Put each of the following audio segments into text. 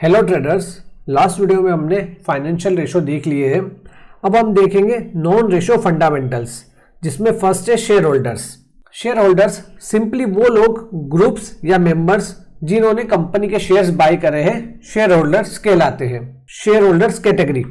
Hello traders, last video में हमने financial ratio देख लिए हैं। अब हम देखेंगे नॉन रेशो फंडामेंटल्स, जिसमें फर्स्ट है share holders. Share holders simply वो लोग, ग्रुप्स या मेंबर्स जिन्होंने कंपनी के शेयर्स बाय करे हैं, शेयर होल्डर्स कहलाते हैं। शेयर होल्डर्स कैटेगरी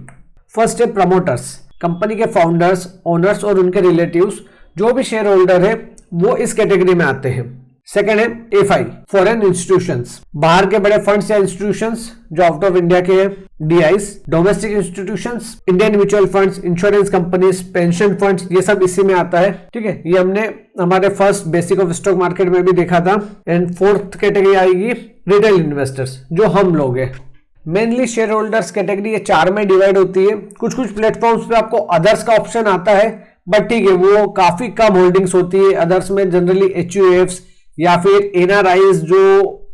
फर्स्ट है प्रमोटर्स, कंपनी के फाउंडर्स, ओनर्स और उनके रिलेटिव्स जो भी शेयर होल्डर है वो इस कैटेगरी में आते हैं। सेकेंड है एफआई, फॉरेन इंस्टीट्यूशंस, बाहर के बड़े फंड्स या इंस्टीट्यूशंस जो आउट ऑफ इंडिया के हैं। DIIs, domestic institutions, Indian mutual funds, insurance companies, pension funds, ये सब इसी में आता है। ठीक है, ये हमने हमारे first basic of stock market में भी देखा था। एंड फोर्थ कैटेगरी आएगी रिटेल इन्वेस्टर्स, जो हम लोग हैं। मेनली शेयर होल्डर्स कैटेगरी ये चार में डिवाइड होती है। कुछ कुछ प्लेटफॉर्म्स पे आपको अदर्स का ऑप्शन आता है, बट ठीक है, वो काफी कम होल्डिंग्स होती है। अदर्स में जनरली एचयूएफ्स या फिर एनआरआईज जो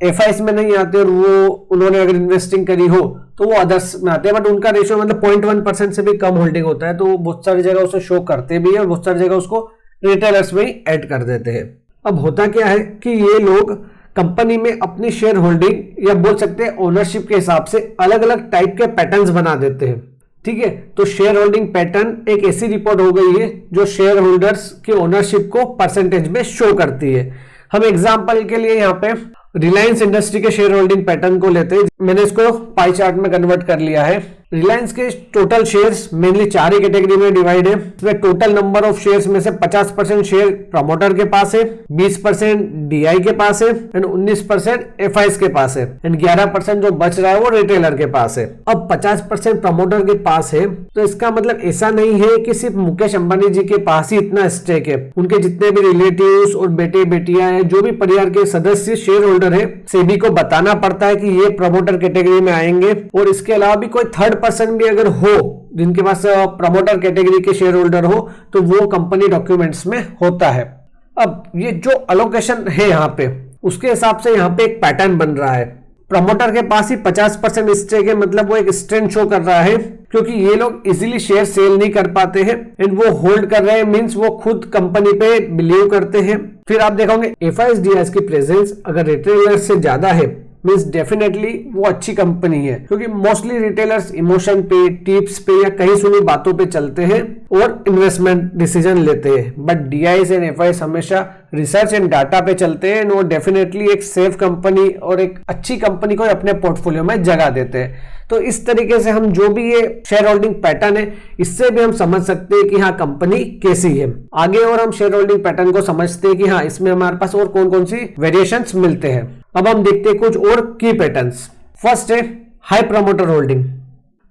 एफआईस में नहीं आते और वो उन्होंने अगर इन्वेस्टिंग करी हो तो वो अदर्स में आते हैं, बट उनका रेशियो मतलब 0.1% से भी कम होल्डिंग होता है। तो वो बहुत सारी जगह उसे शो करते भी है और बहुत सारी जगह उसको रिटेलर्स में ही ऐड कर देते हैं। अब होता क्या है कि ये लोग कंपनी में अपनी शेयर होल्डिंग या बोल सकते हैं ओनरशिप के हिसाब से अलग अलग टाइप के पैटर्न्स बना देते हैं। ठीक है, तो शेयर होल्डिंग पैटर्न एक ऐसी रिपोर्ट हो गई है जो शेयर होल्डर्स की ओनरशिप को परसेंटेज में शो करती है। हम एग्जांपल के लिए यहाँ पे रिलायंस इंडस्ट्री के शेयर होल्डिंग पैटर्न को लेते हैं। मैंने इसको पाई चार्ट में कन्वर्ट कर लिया है। रिलायंस के टोटल शेयर्स मेनली चार ही कैटेगरी में डिवाइड है। इसमें टोटल नंबर ऑफ शेयर्स में से 50% शेयर प्रमोटर के पास है, 20% डीआई के पास है एंड 19% एफआईस के पास है एंड 11% जो बच रहा है वो रिटेलर के पास है। अब 50% प्रमोटर के पास है तो इसका मतलब ऐसा नहीं है कि सिर्फ मुकेश अंबानी जी के पास ही इतना स्टेक है। उनके जितने भी रिलेटिव्स और बेटे बेटियां हैं, जो भी परिवार के सदस्य शेयर होल्डर है, सेबी को बताना पड़ता है कि ये प्रमोटर कैटेगरी में आएंगे। और इसके अलावा भी कोई थर्ड पर्सन भी अगर हो जिनके पास प्रमोटर कैटेगरी के शेयर होल्डर हो तो वो कंपनी डॉक्यूमेंट्स में होता है। अब ये जो अलोकेशन है यहाँ पे, उसके हिसाब से यहाँ पे एक पैटर्न बन रहा है। प्रमोटर के पास ही 50% स्टेक है, मतलब वो एक स्ट्रेंथ शो कर रहा है क्योंकि ये लोग इजीली शेयर सेल नहीं कर पाते हैं एंड वो होल्ड कर रहे हैं, मींस वो खुद कंपनी पे बिलीव करते हैं। फिर आप देखोगे एफआईएस डीआईएस की प्रेजेंस अगर रिटेलर से ज्यादा है, मींस डेफिनेटली वो अच्छी कंपनी है, क्योंकि मोस्टली रिटेलर्स इमोशन पे, टिप्स पे या कहीं सुनी बातों पे चलते हैं और इन्वेस्टमेंट डिसीजन लेते हैं। बट डीआईएस एंड एफआईएस हमेशा रिसर्च एंड डाटा पे चलते हैं। वो डेफिनेटली एक सेफ कंपनी और एक अच्छी कंपनी को अपने पोर्टफोलियो में जगह देते हैं। तो इस तरीके से हम जो भी ये शेयर होल्डिंग पैटर्न है, इससे भी हम समझ सकते हैं कि हाँ कंपनी कैसी है। आगे और हम शेयर होल्डिंग पैटर्न को समझते हैं कि हाँ इसमें हमारे पास और कौन कौन सी वेरिएशंस मिलते हैं। अब हम देखते हैं कुछ और की पैटर्न्स। फर्स्ट है हाई प्रमोटर होल्डिंग।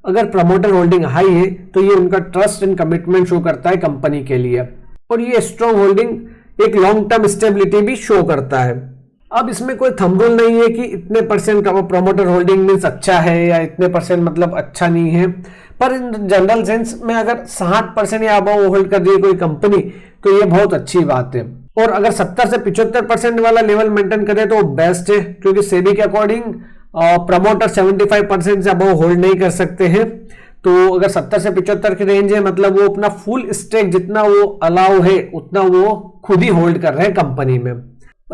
अगर प्रमोटर होल्डिंग हाई है तो ये उनका ट्रस्ट एंड कमिटमेंट शो करता है कंपनी के लिए, और ये स्ट्रॉन्ग होल्डिंग एक लॉन्ग टर्म स्टेबिलिटी भी शो करता है। अब इसमें कोई थंब रूल नहीं है कि इतने परसेंट प्रमोटर होल्डिंग मींस अच्छा है या इतने परसेंट मतलब अच्छा नहीं है, पर इन जनरल सेंस में अगर 60% या अबव होल्ड कर रही है कोई कंपनी तो ये बहुत अच्छी बात है। और अगर 70 से 75% वाला लेवल मेंटेन करे तो बेस्ट है, क्योंकि सेबी के अकॉर्डिंग प्रमोटर 75% से अबव होल्ड नहीं कर सकते हैं। तो अगर 70 से 75 की रेंज है, मतलब वो अपना फुल स्टेक जितना वो अलाउ है उतना वो खुद ही होल्ड कर रहे हैं कंपनी में।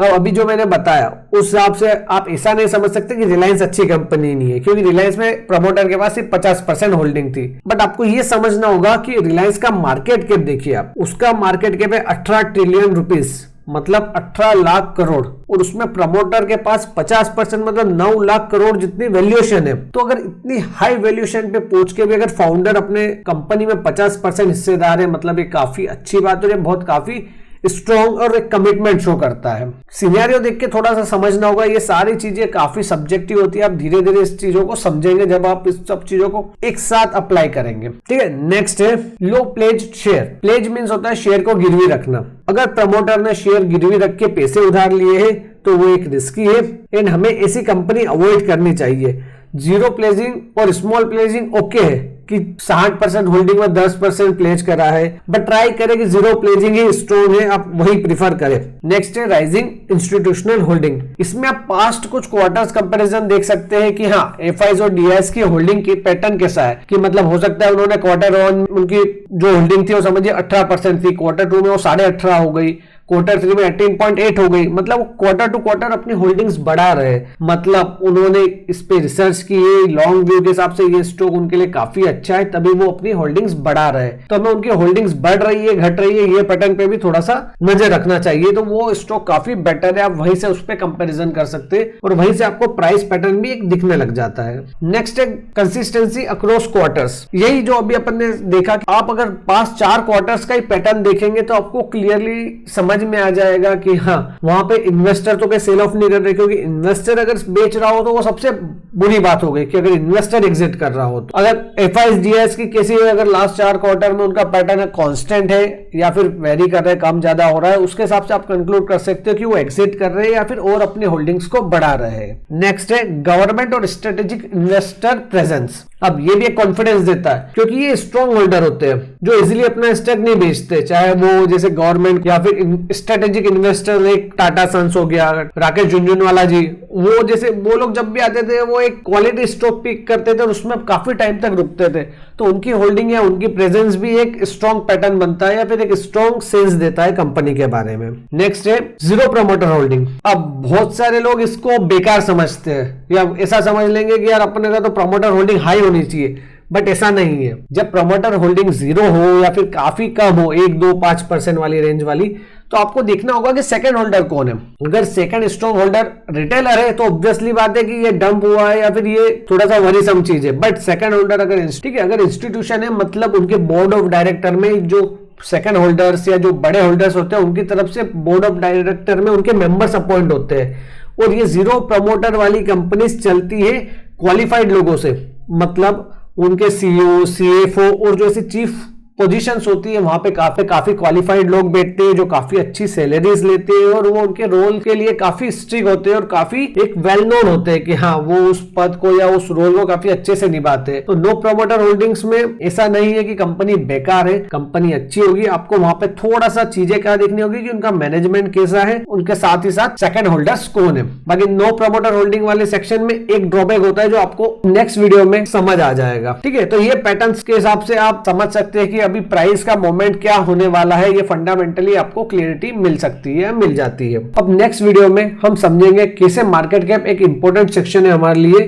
अभी जो मैंने बताया उस हिसाब से आप ऐसा नहीं समझ सकते कि रिलायंस अच्छी कंपनी नहीं है, क्योंकि रिलायंस में प्रमोटर के पास सिर्फ 50% होल्डिंग थी। बट आपको ये समझना होगा कि रिलायंस का मार्केट कैप देखिए आप, उसका मार्केट कैप है 18 ट्रिलियन रुपीस, मतलब 18 लाख करोड़, और उसमें प्रमोटर के पास 50% मतलब 9 लाख करोड़ जितनी वैल्यूएशन है। तो अगर इतनी हाई वैल्यूएशन पे पहुंच के भी अगर फाउंडर अपने कंपनी में 50% हिस्सेदार है, मतलब ये काफी अच्छी बात है। ये बहुत काफी स्ट्रॉन्ग और एक कमिटमेंट शो करता है। सिनेरियो देख के थोड़ा सा समझना होगा, ये सारी चीजें काफी सब्जेक्टिव होती है। आप धीरे धीरे इस चीजों को समझेंगे जब आप इस सब चीजों को एक साथ अप्लाई करेंगे। ठीक है, नेक्स्ट है लो प्लेज शेयर। प्लेज मींस होता है शेयर को गिरवी रखना। अगर प्रमोटर ने शेयर गिरवी रख के पैसे उधार लिए हैं तो वो एक रिस्की है एंड हमें ऐसी कंपनी अवॉइड करनी चाहिए। जीरो प्लेजिंग और स्मॉल प्लेजिंग ओके है कि 60% होल्डिंग में 10% प्लेज करा है, बट ट्राई करें कि जीरो प्लेजिंग ही स्ट्रॉन्ग है, आप वही प्रीफर करें। नेक्स्ट है राइजिंग इंस्टीट्यूशनल होल्डिंग। इसमें आप पास्ट कुछ क्वार्टर्स कंपैरिजन देख सकते हैं कि हाँ एफआईएस और डीआईएस की होल्डिंग की पैटर्न कैसा है, कि मतलब हो सकता है उन्होंने क्वार्टर 1 उनकी जो होल्डिंग थी वो समझिए 18% थी, क्वार्टर 2 में वो 18.5 हो गई, क्वार्टर 3 में 18.8 हो गई, मतलब क्वार्टर टू क्वार्टर अपनी होल्डिंग्स बढ़ा रहे, मतलब उन्होंने इस पे रिसर्च की है, लॉन्ग व्यू के हिसाब से ये स्टॉक उनके लिए काफी अच्छा है, तभी वो अपनी होल्डिंग्स बढ़ा रहे। तो हमें उनकी होल्डिंग्स बढ़ रही है घट रही है ये पैटर्न पे भी थोड़ा सा नजर रखना चाहिए। तो वो स्टॉक काफी बेटर है, आप वहीं से उस पर कंपेरिजन कर सकते हैं और वहीं से आपको प्राइस पैटर्न भी एक दिखने लग जाता है। नेक्स्ट है कंसिस्टेंसी अक्रॉस क्वार्टर्स। यही जो अभी अपन ने देखा, आप अगर पास 4 क्वार्टर्स का ही पैटर्न देखेंगे तो आपको क्लियरली समझ में आ जाएगा कि हाँ वहां पे इन्वेस्टर तो सेल ऑफ नहीं कर रहे, क्योंकि इन्वेस्टर अगर बेच रहा हो तो वो सबसे बुरी बात हो गई कि अगर इन्वेस्टर एग्जिट कर रहा हो तो। अगर एफआईडीएस की किसी अगर लास्ट 4 क्वार्टर में उनका पैटर्न कांस्टेंट है या फिर वेरी कर रहे हैं, कम ज्यादा हो रहा है, उसके हिसाब से आप कंक्लूड कर सकते हो कि वो एग्जिट कर रहे हैं या फिर और अपने होल्डिंग्स को बढ़ा रहे हैं। नेक्स्ट है गवर्नमेंट और स्ट्रेटेजिक इन्वेस्टर प्रेजेंस। अब ये भी एक कॉन्फिडेंस देता है, क्योंकि ये स्ट्रॉन्ग होल्डर होते हैं जो इजीली अपना स्टॉक नहीं बेचते, चाहे वो जैसे गवर्नमेंट या फिर स्ट्रेटेजिक इन्वेस्टर, एक टाटा सन्स हो गया, राकेश झुनझुनवाला जी, वो जैसे वो लोग जब भी आते थे वो एक क्वालिटी स्टॉक पिक करते थे और उसमें काफी टाइम तक रुकते थे। तो उनकी होल्डिंग या उनकी प्रेजेंस भी एक स्ट्रॉन्ग पैटर्न बनता है या फिर एक स्ट्रॉन्ग सेंस देता है कंपनी के बारे में। नेक्स्ट है जीरो प्रमोटर होल्डिंग। अब बहुत सारे लोग इसको बेकार समझते हैं या ऐसा समझ लेंगे कि यार अपने का तो प्रमोटर होल्डिंग हाई होनी चाहिए, बट ऐसा नहीं है। जब प्रमोटर होल्डिंग 0 हो या फिर काफी कम हो, 1-2-5% वाली रेंज वाली, तो आपको देखना होगा कि सेकंड होल्डर कौन है। अगर सेकंड स्ट्रॉन्ग होल्डर रिटेलर है तो ऑब्वियसली बात है कि ये डंप हुआ है या फिर ये थोड़ा सा वरीसम चीज है। बट सेकंड होल्डर अगर ठीक है, अगर इंस्टीट्यूशन है, मतलब उनके बोर्ड ऑफ डायरेक्टर में जो सेकंड होल्डर्स या जो बड़े होल्डर्स होते हैं उनकी तरफ से बोर्ड ऑफ डायरेक्टर में उनके मेंबर्स अपॉइंट होते हैं। और ये जीरो प्रमोटर वाली कंपनी चलती है क्वालिफाइड लोगों से, मतलब उनके सीईओ, सीएफओ और जो ऐसी चीफ पोजीशंस होती है वहां पे काफी क्वालिफाइड लोग बैठते हैं जो काफी अच्छी सैलरीज लेते हैं और वो उनके रोल के लिए काफी स्ट्रिक्ट होते हैं और काफी एक वेल नोन होते हैं कि हाँ वो उस पद को या उस रोल को काफी अच्छे से निभाते हैं। तो नो प्रमोटर होल्डिंग्स में ऐसा नहीं है कि कंपनी बेकार है, कंपनी अच्छी होगी। आपको वहां पे थोड़ा सा चीजें क्या देखनी होगी कि उनका मैनेजमेंट कैसा है, उनके साथ ही साथ सेकंड होल्डर्स कौन है। बाकी नो प्रमोटर होल्डिंग वाले सेक्शन में एक ड्रॉबैक होता है जो आपको नेक्स्ट वीडियो में समझ आ जाएगा। ठीक है, तो ये पैटर्न्स के हिसाब से आप समझ सकते हैं कि अभी प्राइस का मोमेंट क्या होने वाला है। ये फंडामेंटली आपको क्लियरिटी मिल सकती है, मिल जाती है। अब नेक्स्ट वीडियो में हम समझेंगे कैसे मार्केट कैप एक इंपॉर्टेंट सेक्शन है हमारे लिए,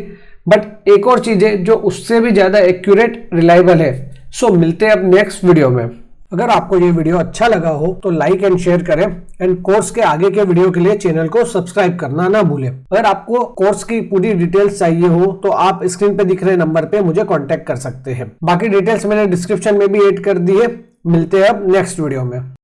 बट एक और चीज है जो उससे भी ज्यादा एक्यूरेट रिलायबल है। सो मिलते हैं अब नेक्स्ट वीडियो में। अगर आपको ये वीडियो अच्छा लगा हो तो लाइक एंड शेयर करें एंड कोर्स के आगे के वीडियो के लिए चैनल को सब्सक्राइब करना ना भूलें। अगर आपको कोर्स की पूरी डिटेल्स चाहिए हो तो आप स्क्रीन पे दिख रहे नंबर पे मुझे कांटेक्ट कर सकते हैं। बाकी डिटेल्स मैंने डिस्क्रिप्शन में भी ऐड कर दी है। मिलते हैं अब नेक्स्ट वीडियो में।